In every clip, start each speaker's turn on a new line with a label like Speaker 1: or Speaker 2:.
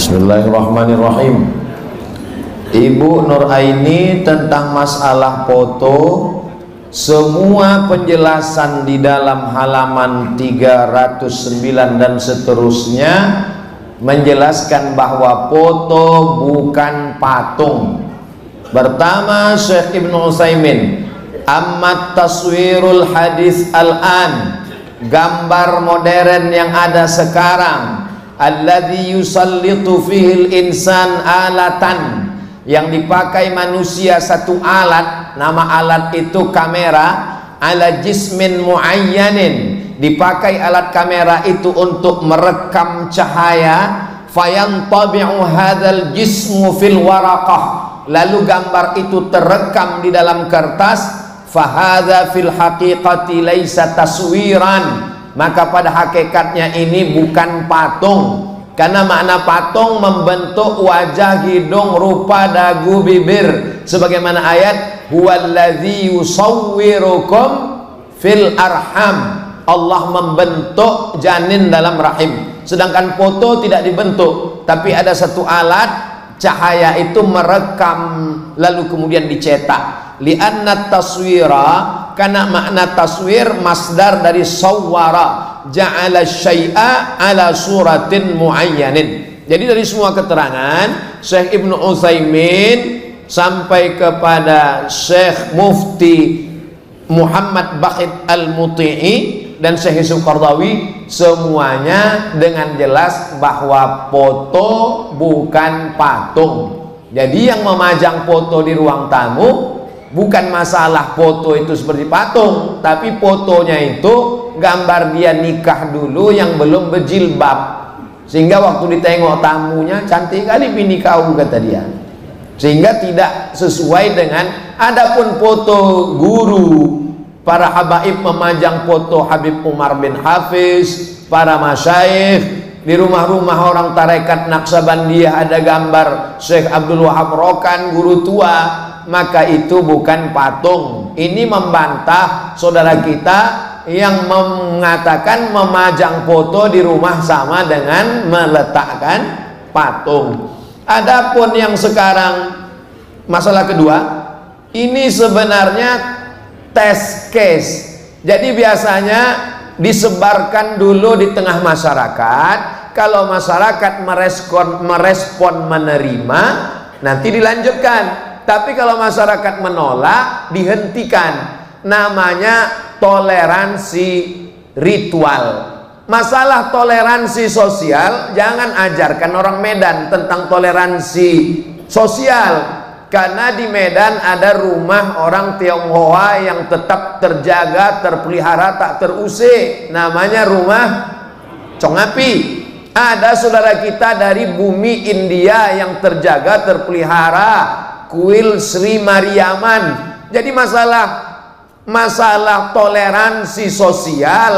Speaker 1: Bismillahirrahmanirrahim. Ibu Nuraini tentang masalah foto, semua penjelasan di dalam halaman 309 dan seterusnya menjelaskan bahwa foto bukan patung. Pertama, Syekh Ibnu Utsaimin, ammat taswirul hadis al-an, gambar modern yang ada sekarang, alladzi yusallitu fihil insan alatan, yang dipakai manusia satu alat, nama alat itu kamera, ala jismin muayyanin, dipakai alat kamera itu untuk merekam cahaya, fayantabi'u hadzal jismu fil waraqah, lalu gambar itu terekam di dalam kertas, fahadza fil haqiqati laisa taswiran, maka pada hakikatnya ini bukan patung. Karena makna patung membentuk wajah, hidung, rupa, dagu, bibir, sebagaimana ayat huwallazi yusawwirukum fil arham, Allah membentuk janin dalam rahim. Sedangkan foto tidak dibentuk, tapi ada satu alat, cahaya itu merekam lalu kemudian dicetak. Li'anna taswira, karena makna taswir masdar dari sawwara, ja'ala syai'a ala suratin muayyanin. Jadi dari semua keterangan Syekh Ibnu Utsaimin sampai kepada Syekh Mufti Muhammad Bakhit Al-Muti'i dan Syekh Yusuf Qardawi, semuanya dengan jelas bahwa foto bukan patung. Jadi yang memajang foto di ruang tamu bukan masalah foto itu seperti patung, tapi fotonya itu gambar dia nikah dulu yang belum berjilbab, sehingga waktu ditengok tamunya cantik kali bini kau, kata dia, sehingga tidak sesuai dengan. Adapun foto guru, para habaib memajang foto Habib Umar bin Hafiz, para masyayikh, di rumah-rumah orang tarekat Naqsabandiyah ada gambar Syekh Abdul Wahab Rokan, guru tua, maka itu bukan patung. Ini membantah saudara kita yang mengatakan memajang foto di rumah sama dengan meletakkan patung. Adapun yang sekarang, masalah kedua, ini sebenarnya test case. Jadi biasanya disebarkan dulu di tengah masyarakat. Kalau masyarakat merespon menerima, nanti dilanjutkan. Tapi kalau masyarakat menolak, dihentikan. Namanya toleransi ritual. Masalah toleransi sosial, jangan ajarkan orang Medan tentang toleransi sosial. Karena di Medan ada rumah orang Tionghoa yang tetap terjaga, terpelihara, tak terusik. Namanya rumah Congapi. Ada saudara kita dari bumi India yang terjaga, terpelihara, kuil Sri Mariaman. Jadi masalah toleransi sosial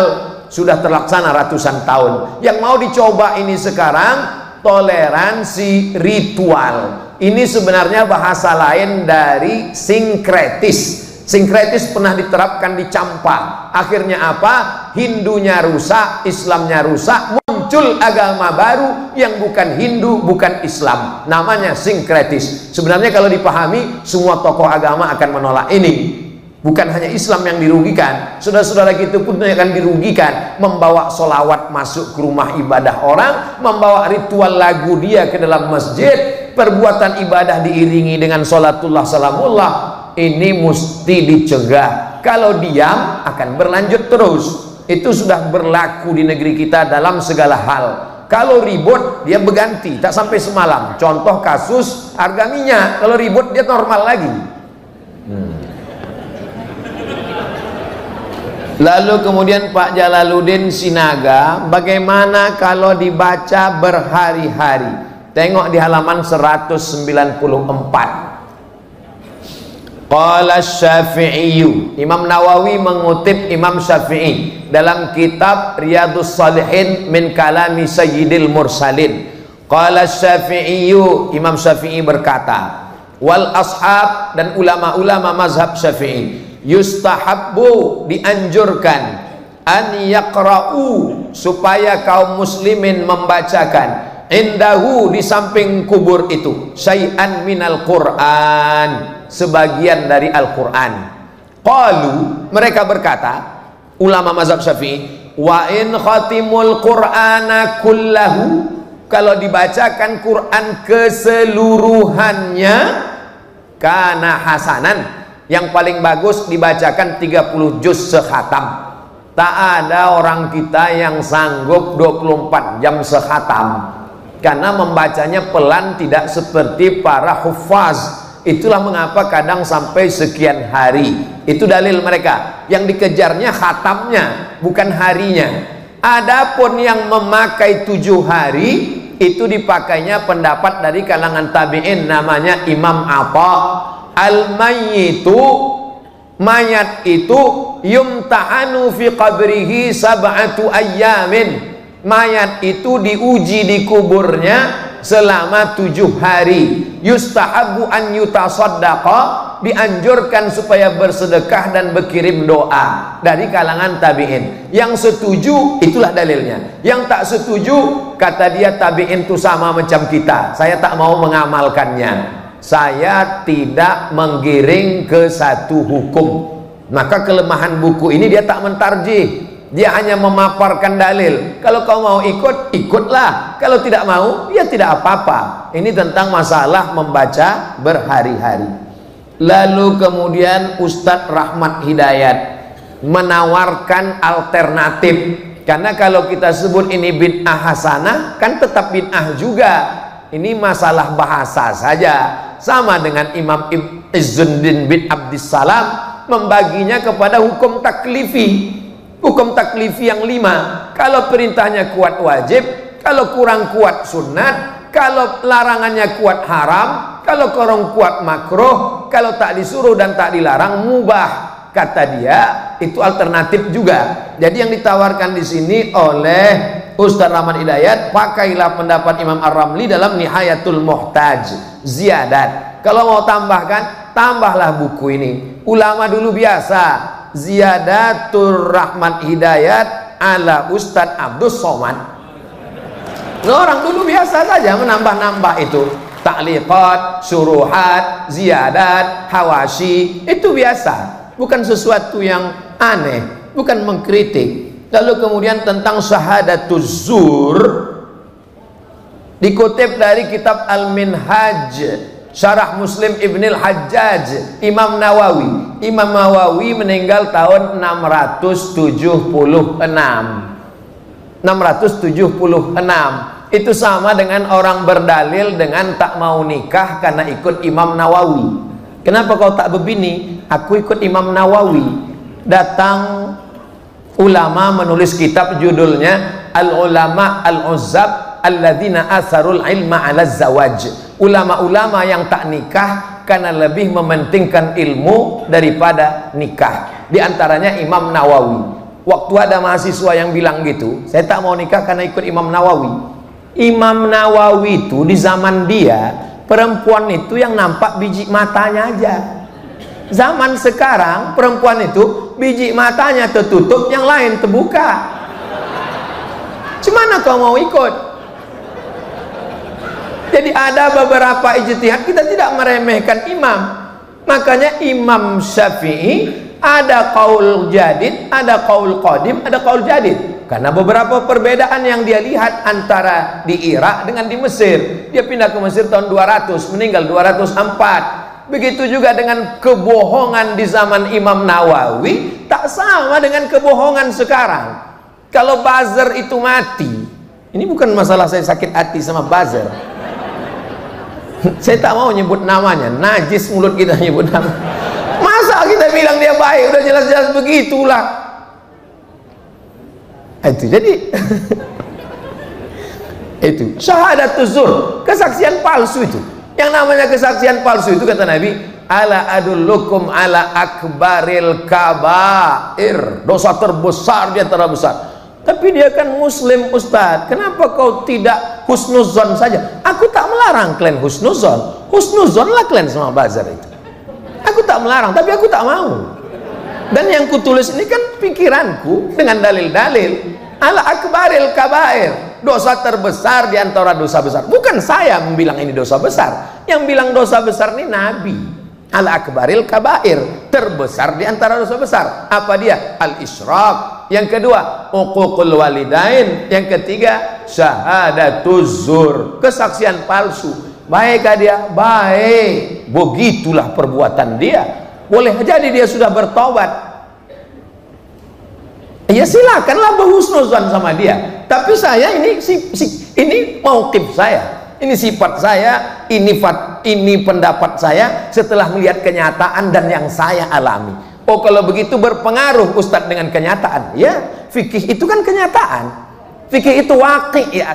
Speaker 1: sudah terlaksana ratusan tahun. Yang mau dicoba ini sekarang toleransi ritual. Ini sebenarnya bahasa lain dari sinkretis. Sinkretis pernah diterapkan di Campa. Akhirnya apa? Hindunya rusak, Islamnya rusak, muncul agama baru yang bukan Hindu, bukan Islam. Namanya sinkretis. Sebenarnya kalau dipahami, semua tokoh agama akan menolak ini. Bukan hanya Islam yang dirugikan, saudara-saudara kita pun akan dirugikan. Membawa solawat masuk ke rumah ibadah orang, membawa ritual lagu dia ke dalam masjid, perbuatan ibadah diiringi dengan sholatullah salamullah. Ini mesti dicegah. Kalau diam akan berlanjut terus. Itu sudah berlaku di negeri kita dalam segala hal. Kalau ribut dia berganti, tak sampai semalam. Contoh kasus harga minyak, kalau ribut dia normal lagi. Lalu kemudian Pak Jalaluddin Sinaga, bagaimana kalau dibaca berhari-hari? Tengok di halaman 194. Qala Syafi'i, Imam Nawawi mengutip Imam Syafi'i dalam kitab Riyadhus Shalihin min kalami Sayyidil Mursalin. Qala Syafi'i, Imam Syafi'i berkata, wal ashab, dan ulama-ulama mazhab Syafi'i, yustahabbu, dianjurkan, an yaqra'u, supaya kaum muslimin membacakan, indahu, di samping kubur itu, syai'an minal Qur'an, sebagian dari Al-Quran. Qalu, mereka berkata, ulama mazhab Syafi'i, wa in khatimul Qur'ana kullahu, kalau dibacakan Quran keseluruhannya, kana hasanan, yang paling bagus dibacakan 30 juz sekhatam. Tak ada orang kita yang sanggup 24 jam sekhatam, karena membacanya pelan, tidak seperti para hufaz. Itulah mengapa kadang sampai sekian hari. Itu dalil mereka, yang dikejarnya khatamnya, bukan harinya. Adapun yang memakai 7 hari, itu dipakainya pendapat dari kalangan tabi'in, namanya Imam Atha. Al-mayyitu, mayat itu, yumtahanu fi qabrihi sab'atu ayyamin, mayat itu diuji di kuburnya selama 7 hari. Yustahabu an yutasaddaqa, dianjurkan supaya bersedekah dan berkirim doa, dari kalangan tabi'in. Yang setuju, itulah dalilnya. Yang tak setuju, kata dia, tabi'in itu sama macam kita, saya tak mau mengamalkannya, saya tidak menggiring ke satu hukum. Maka kelemahan buku ini, dia tak mentarjih, dia hanya memaparkan dalil. Kalau kau mau ikut, ikutlah. Kalau tidak mau, ya tidak apa-apa. Ini tentang masalah membaca berhari-hari. Lalu kemudian Ustadz Rahmat Hidayat menawarkan alternatif. Karena kalau kita sebut ini bid'ah hasanah, kan tetap bid'ah juga. Ini masalah bahasa saja. Sama dengan Imam Izzuddin bin Abdissalam membaginya kepada hukum taklifi. Hukum taklifi yang 5. Kalau perintahnya kuat wajib, kalau kurang kuat sunat, kalau larangannya kuat haram, kalau kurang kuat makruh, kalau tak disuruh dan tak dilarang mubah. Kata dia, itu alternatif juga. Jadi yang ditawarkan di sini oleh Ustaz Rahmat Hidayat, pakailah pendapat Imam Ar-Ramli dalam Nihayatul Muhtaj, ziyadat. Kalau mau tambahkan, tambahlah buku ini. Ulama dulu biasa, Ziyadatul Rahmat Hidayat ala Ustadz Abdus Somad. Orang dulu biasa saja menambah-nambah itu. Ta'liqat, syuruhat, ziyadat, hawashi, itu biasa. Bukan sesuatu yang aneh, bukan mengkritik. Lalu kemudian tentang syahadatuz zur, dikutip dari kitab Al-Minhaj, Syarah Muslim Ibnil Hajjaj, Imam Nawawi. Imam Nawawi meninggal tahun 676. 676. Itu sama dengan orang berdalil dengan tak mau nikah karena ikut Imam Nawawi. Kenapa kau tak berbini? Aku ikut Imam Nawawi. Datang ulama menulis kitab judulnya Al-Ulama Al-Uzzab Alladzina Atharul Ilma Ala Zawaj. Ulama-ulama yang tak nikah karena lebih mementingkan ilmu daripada nikah. Di antaranya Imam Nawawi. Waktu ada mahasiswa yang bilang gitu, saya tak mau nikah karena ikut Imam Nawawi. Imam Nawawi itu di zaman dia, perempuan itu yang nampak biji matanya aja. Zaman sekarang perempuan itu biji matanya tertutup, yang lain terbuka. Cemana kau mau ikut? Jadi ada beberapa ijtihad, kita tidak meremehkan imam. Makanya Imam Syafi'i ada qaul jadid, ada qaul qadim, ada qaul jadid. Karena beberapa perbedaan yang dia lihat antara di Irak dengan di Mesir. Dia pindah ke Mesir tahun 200, meninggal 204. Begitu juga dengan kebohongan di zaman Imam Nawawi, tak sama dengan kebohongan sekarang. Kalau buzzer itu mati, ini bukan masalah saya sakit hati sama buzzer. Saya tak mau nyebut namanya, najis mulut kita nyebut nama. Masa kita bilang dia baik, udah jelas-jelas begitulah. Itu jadi itu syahadatuz zur, kesaksian palsu itu. Yang namanya kesaksian palsu itu, kata Nabi, ala adullukum ala akbaril kabair, dosa terbesar di antara besar. Tapi dia kan muslim, Ustaz. Kenapa kau tidak husnuzon saja? Aku tak melarang kalian husnuzon. Husnuzon lah kalian sama bazar itu. Aku tak melarang, tapi aku tak mau. Dan yang kutulis ini kan pikiranku dengan dalil-dalil. Ala akbaril kabair, dosa terbesar di antara dosa besar. Bukan saya bilang ini dosa besar. Yang bilang dosa besar ini Nabi. Al-akbaril kabair, terbesar di antara dosa besar. Apa dia? Al-isyraq. Yang kedua, uququl walidain. Yang ketiga, syahadatuz zur, kesaksian palsu. Baikkah dia? Baik. Begitulah perbuatan dia. Boleh jadi dia sudah bertobat. Ya silakanlah berhusnuzan sama dia. Tapi saya ini mauqif saya. Ini sifat saya, ini pendapat saya setelah melihat kenyataan dan yang saya alami. Oh, kalau begitu berpengaruh Ustadz dengan kenyataan. Ya, fikih itu kan kenyataan. Fikih itu waqi' ya.